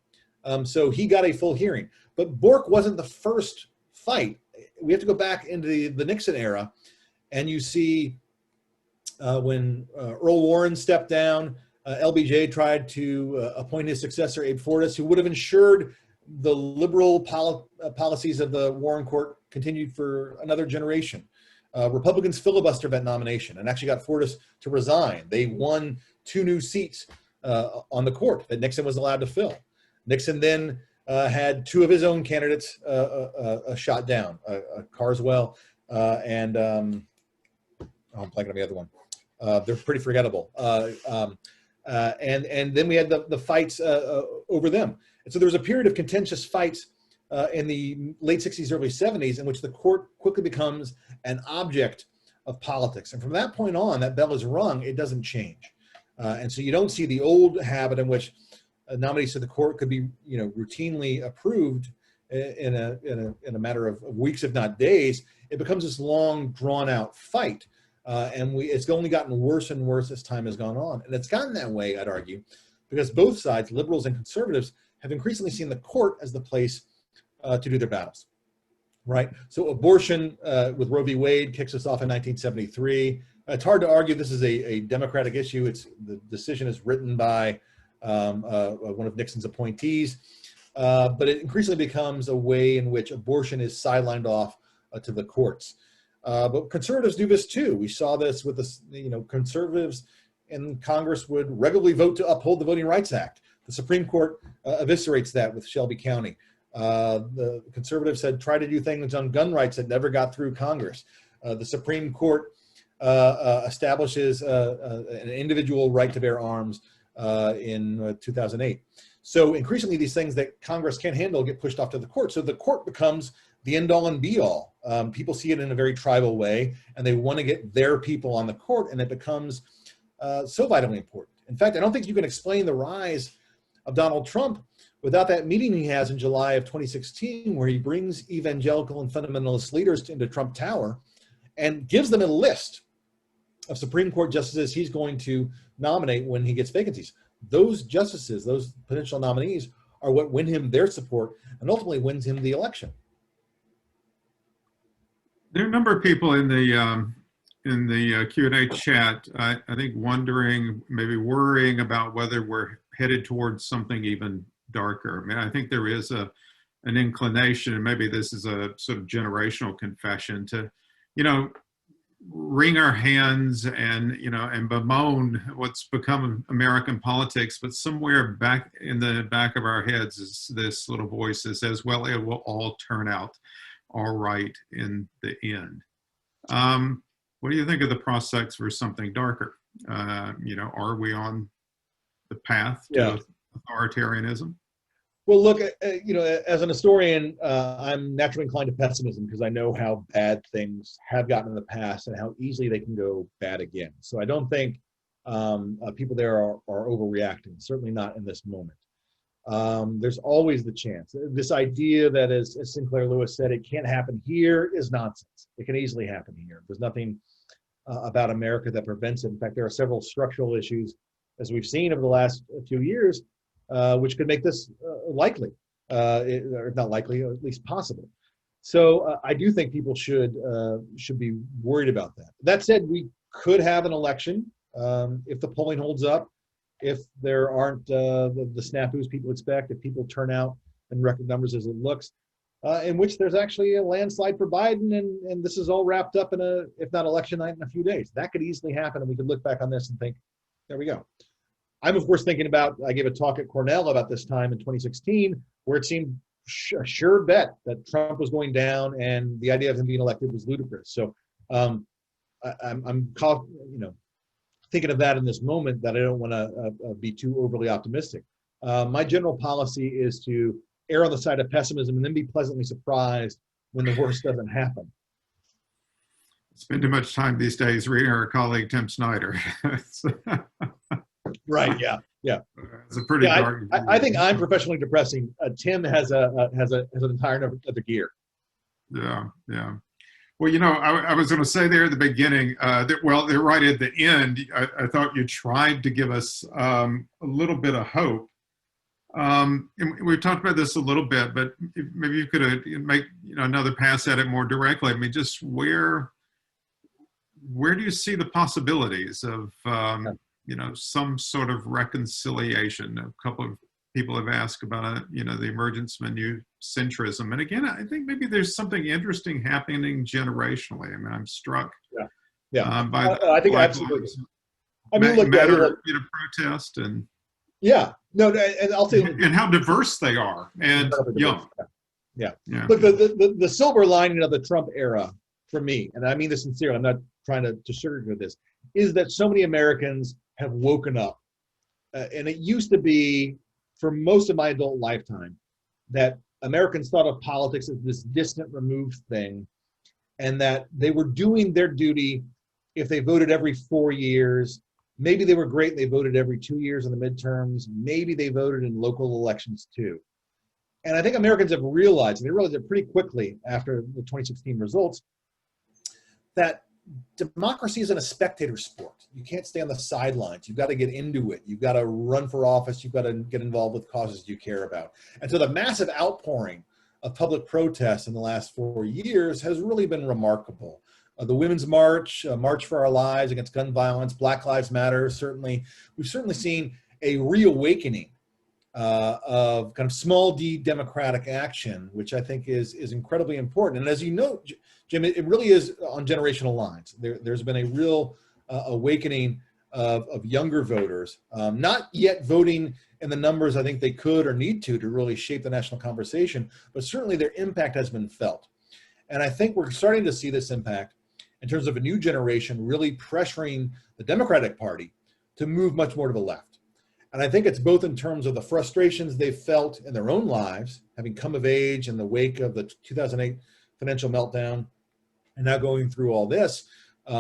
So he got a full hearing. But Bork wasn't the first fight. We have to go back into the Nixon era, and you see when Earl Warren stepped down, LBJ tried to appoint his successor, Abe Fortas, who would have ensured the liberal policies of the Warren Court continued for another generation. Republicans filibustered that nomination and actually got Fortas to resign. They won 2 new seats on the court that Nixon was allowed to fill. Nixon then had 2 of his own candidates shot down, Carswell and I'm blanking on the other one. They're pretty forgettable. And then we had the fights over them. And so there was a period of contentious fights in the late 60s, early 70s, in which the court quickly becomes an object of politics. And from that point on, that bell is rung, it doesn't change. And so you don't see the old habit in which nominees to the court could be, routinely approved in a matter of weeks, if not days. It becomes this long, drawn-out fight. And it's only gotten worse and worse as time has gone on. And it's gotten that way, I'd argue, because both sides, liberals and conservatives, have increasingly seen the court as the place to do their battles, right? So abortion with Roe v. Wade kicks us off in 1973. It's hard to argue this is a Democratic issue. The decision is written by one of Nixon's appointees, but it increasingly becomes a way in which abortion is sidelined off to the courts. But conservatives do this too. We saw this with conservatives in Congress would regularly vote to uphold the Voting Rights Act. The Supreme Court eviscerates that with Shelby County. The conservatives had tried to do things on gun rights that never got through Congress. The Supreme Court establishes an individual right to bear arms in 2008. So increasingly these things that Congress can't handle get pushed off to the court. So the court becomes the end all and be all. People see it in a very tribal way, and they want to get their people on the court, and it becomes so vitally important. In fact, I don't think you can explain the rise of Donald Trump without that meeting he has in July of 2016, where he brings evangelical and fundamentalist leaders into Trump Tower and gives them a list of Supreme Court justices he's going to nominate when he gets vacancies. Those justices, those potential nominees, are what win him their support and ultimately wins him the election.
There are a number of people in the Q&A chat, I think wondering, maybe worrying about whether we're headed towards something even darker. I mean, I think there is an inclination, and maybe this is a sort of generational confession, to, wring our hands and, and bemoan what's become American politics, but somewhere back in the back of our heads is this little voice that says, well, it will all turn out all right in the end. What do you think of the prospects for something darker? Are we on the path to authoritarianism?
Well, look, as an historian, I'm naturally inclined to pessimism because I know how bad things have gotten in the past and how easily they can go bad again. So I don't think people there are overreacting, certainly not in this moment. There's always the chance. This idea that, as Sinclair Lewis said, it can't happen here is nonsense. It can easily happen here. There's nothing about America that prevents it. In fact, there are several structural issues, as we've seen over the last few years, which could make this likely, or not likely, or at least possible. So I do think people should be worried about that. That said, we could have an election if the polling holds up, if there aren't the snafus people expect, if people turn out in record numbers as it looks. in which there's actually a landslide for Biden, and this is all wrapped up in a, if not election night, in a few days. That could easily happen, and we could look back on this and think, there we go. I'm, of course, thinking about, I gave a talk at Cornell about this time in 2016, where it seemed a sure bet that Trump was going down, and the idea of him being elected was ludicrous. So I'm thinking of that in this moment, that I don't want to be too overly optimistic. My general policy is to err on the side of pessimism and then be pleasantly surprised when the worst doesn't happen.
Spend too much time these days reading our colleague Tim Snyder.
Right. Yeah. Yeah.
It's a pretty dark.
I think I'm professionally depressing. Tim has an entire other gear.
Yeah. Yeah. Well, I was going to say there at the beginning that right at the end, I thought you tried to give us a little bit of hope. And we've talked about this a little bit, but maybe you could make another pass at it more directly. I mean, just where do you see the possibilities of some sort of reconciliation? A couple of people have asked about the emergence of a new centrism, and again, I think maybe there's something interesting happening generationally. I mean, I'm struck. By
I think absolutely. I mean, look,
protest and.
Yeah, no, and I'll tell you,
and how diverse they are, and young.
Yeah. Look, the silver lining of the Trump era, for me, and I mean this sincerely, I'm not trying to sugarcoat this, is that so many Americans have woken up, and it used to be, for most of my adult lifetime, that Americans thought of politics as this distant, removed thing, and that they were doing their duty if they voted every 4 years. Maybe they were great, they voted every 2 years in the midterms. Maybe they voted in local elections too. And I think Americans have realized, and they realized it pretty quickly after the 2016 results, that democracy isn't a spectator sport. You can't stay on the sidelines. You've got to get into it. You've got to run for office. You've got to get involved with causes you care about. And so the massive outpouring of public protests in the last 4 years has really been remarkable. The Women's March, March for Our Lives Against Gun Violence, Black Lives Matter, we've certainly seen a reawakening of kind of small d democratic action, which I think is incredibly important. And as you know, Jim, it really is on generational lines. There's been a real awakening of younger voters, not yet voting in the numbers I think they could or need to really shape the national conversation, but certainly their impact has been felt. And I think we're starting to see this impact in terms of a new generation really pressuring the Democratic Party to move much more to the left. And I think it's both in terms of the frustrations they've felt in their own lives, having come of age in the wake of the 2008 financial meltdown, and now going through all this,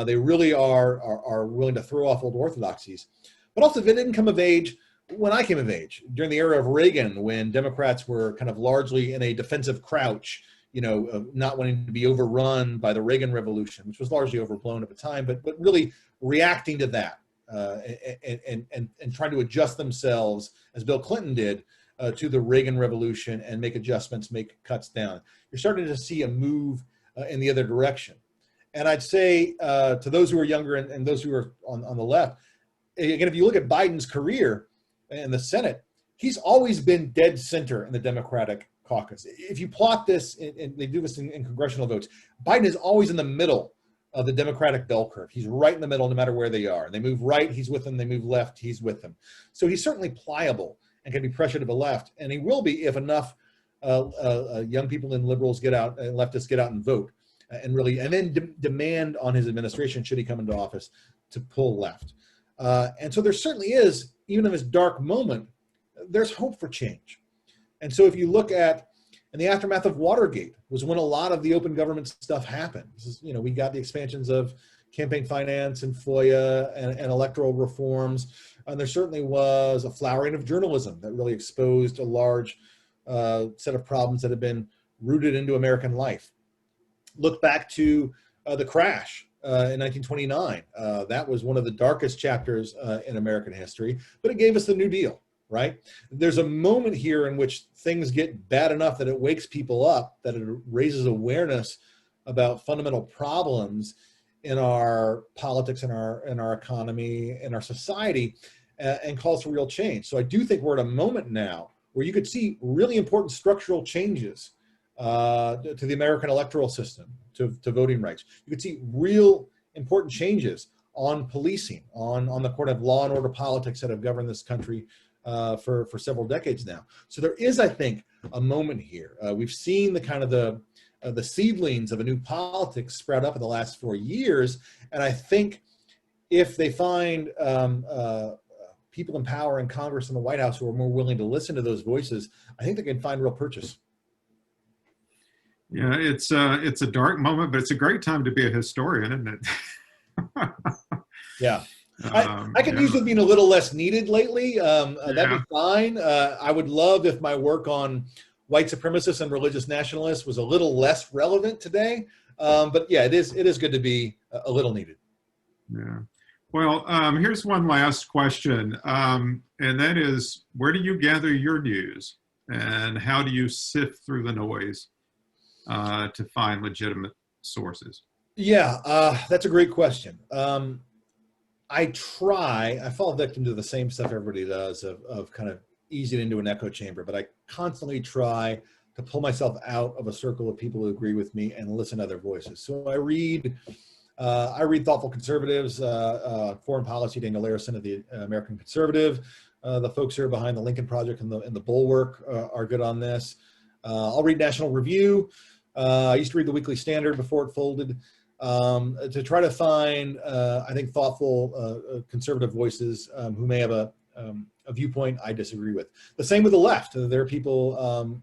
they really are willing to throw off old orthodoxies. But also, they didn't come of age when I came of age, during the era of Reagan, when Democrats were kind of largely in a defensive crouch, not wanting to be overrun by the Reagan Revolution, which was largely overblown at the time, but really reacting to that and trying to adjust themselves, as Bill Clinton did, to the Reagan Revolution and make adjustments, make cuts down. You're starting to see a move in the other direction. And I'd say to those who are younger and those who are on the left, again, if you look at Biden's career in the Senate, he's always been dead center in the Democratic caucus. If you plot this, and they do this in congressional votes, Biden is always in the middle of the Democratic bell curve. He's right in the middle no matter where they are. They move right, he's with them. They move left, he's with them. So he's certainly pliable and can be pressured to the left. And he will be if enough young people and liberals get out, and leftists get out and vote, and then demand on his administration, should he come into office, to pull left. And so there certainly is, even in this dark moment, there's hope for change. And so if you look at, in the aftermath of Watergate, was when a lot of the open government stuff happened. This is, we got the expansions of campaign finance and FOIA and electoral reforms. And there certainly was a flowering of journalism that really exposed a large set of problems that have been rooted into American life. Look back to the crash in 1929. That was one of the darkest chapters in American history, but it gave us the New Deal. Right? There's a moment here in which things get bad enough that it wakes people up, that it raises awareness about fundamental problems in our politics, in our economy, in our society, and calls for real change. So I do think we're at a moment now where you could see really important structural changes to the American electoral system, to voting rights. You could see real important changes on policing, on the court of law and order politics that have governed this country for several decades now. So there is, I think, a moment here. We've seen the kind of the seedlings of a new politics sprout up in the last 4 years, and I think if they find people in power in Congress and the White House who are more willing to listen to those voices, I think they can find real purchase.
Yeah, it's a dark moment, but it's a great time to be a historian, isn't it?
Yeah. I could use it being a little less needed lately. That'd be fine. I would love if my work on white supremacists and religious nationalists was a little less relevant today. But yeah, it is good to be a little needed.
Yeah. Well, here's one last question, and that is, where do you gather your news, and how do you sift through the noise to find legitimate sources?
Yeah, that's a great question. I fall victim to the same stuff everybody does of kind of easing into an echo chamber, but I constantly try to pull myself out of a circle of people who agree with me and listen to other voices. So I read thoughtful conservatives, foreign policy, Daniel Larison of the American Conservative. The folks here behind the Lincoln Project and the Bulwark are good on this. I'll read National Review. I used to read the Weekly Standard before it folded. To try to find, I think, thoughtful conservative voices who may have a viewpoint I disagree with. The same with the left. There are people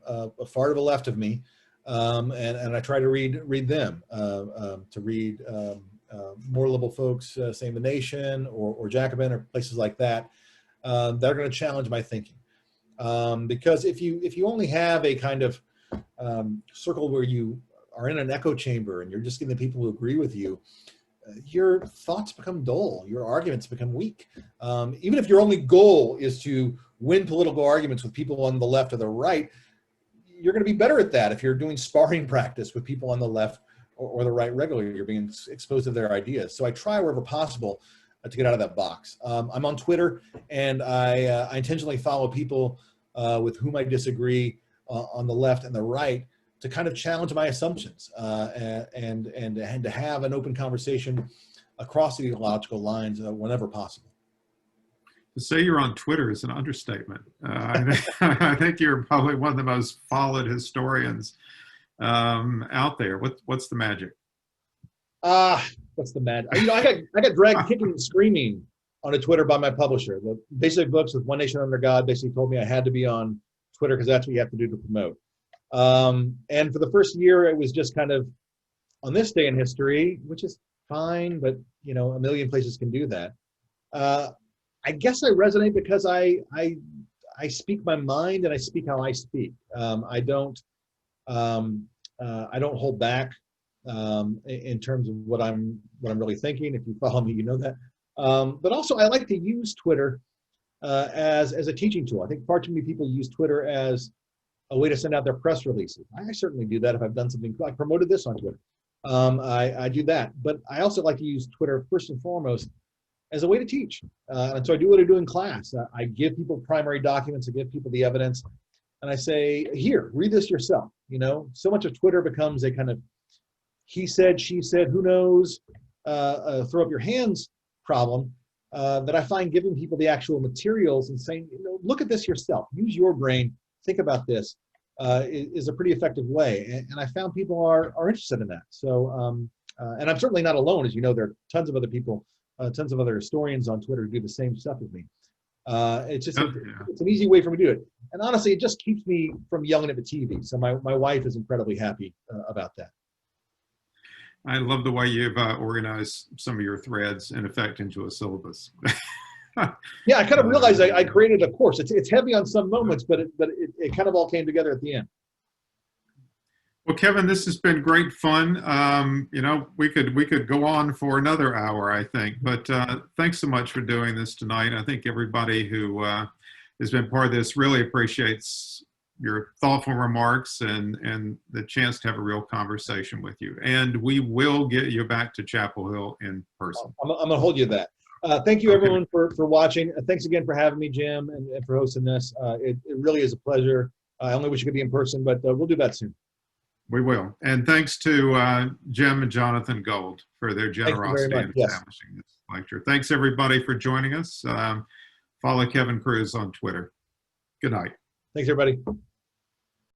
far to the left of me, and I try to read them. To read more liberal folks, say The Nation or Jacobin or places like that, that are going to challenge my thinking. Because if you only have a kind of circle where you are in an echo chamber and you're just getting the people who agree with you, your thoughts become dull, your arguments become weak. Even if your only goal is to win political arguments with people on the left or the right, you're going to be better at that if you're doing sparring practice with people on the left or the right regularly. You're being exposed to their ideas. So I try wherever possible to get out of that box. I'm on Twitter, and I intentionally follow people with whom I disagree on the left and the right, to kind of challenge my assumptions and to have an open conversation across ideological lines whenever possible.
To say you're on Twitter is an understatement. I think you're probably one of the most followed historians out there. What's the magic?
What's the magic? I got dragged kicking and screaming on a Twitter by my publisher. The Basic Books with One Nation Under God basically told me I had to be on Twitter because that's what you have to do to promote. And for the first year, it was just kind of on this day in history, which is fine, but a million places can do that. I guess I resonate because I speak my mind and I speak how I speak. I don't hold back in terms of what I'm really thinking. If you follow me, you know that. But also, I like to use Twitter as a teaching tool. I think far too many people use Twitter as a way to send out their press releases. I certainly do that if I've done something. I promoted this on Twitter. I do that. But I also like to use Twitter first and foremost as a way to teach. And so I do what I do in class. I give people primary documents, I give people the evidence, and I say, here, read this yourself. So much of Twitter becomes a kind of he said, she said, who knows, throw up your hands problem, that I find giving people the actual materials and saying, look at this yourself, use your brain, think about this, is a pretty effective way. And I found people are interested in that. So, and I'm certainly not alone. As you know, there are tons of other people, tons of other historians on Twitter who do the same stuff with me. It's just, it's an easy way for me to do it. And honestly, it just keeps me from yelling at the TV. So my wife is incredibly happy about that.
I love the way you've organized some of your threads, in effect, into a syllabus.
Yeah, I kind of realized I created a course. It's heavy on some moments, but it kind of all came together at the end.
Well, Kevin, this has been great fun. We could go on for another hour, I think. But thanks so much for doing this tonight. I think everybody who has been part of this really appreciates your thoughtful remarks and the chance to have a real conversation with you. And we will get you back to Chapel Hill in person.
I'm going to hold you to that. Thank you, everyone, for watching. Thanks again for having me, Jim, and for hosting this. It really is a pleasure. I only wish you could be in person, but we'll do that soon.
We will. And thanks to Jim and Jonathan Gold for their
Thank you very
generosity
much.
in
Yes.
establishing this lecture. Thanks, everybody, for joining us. Follow Kevin Kruse on Twitter. Good night.
Thanks, everybody.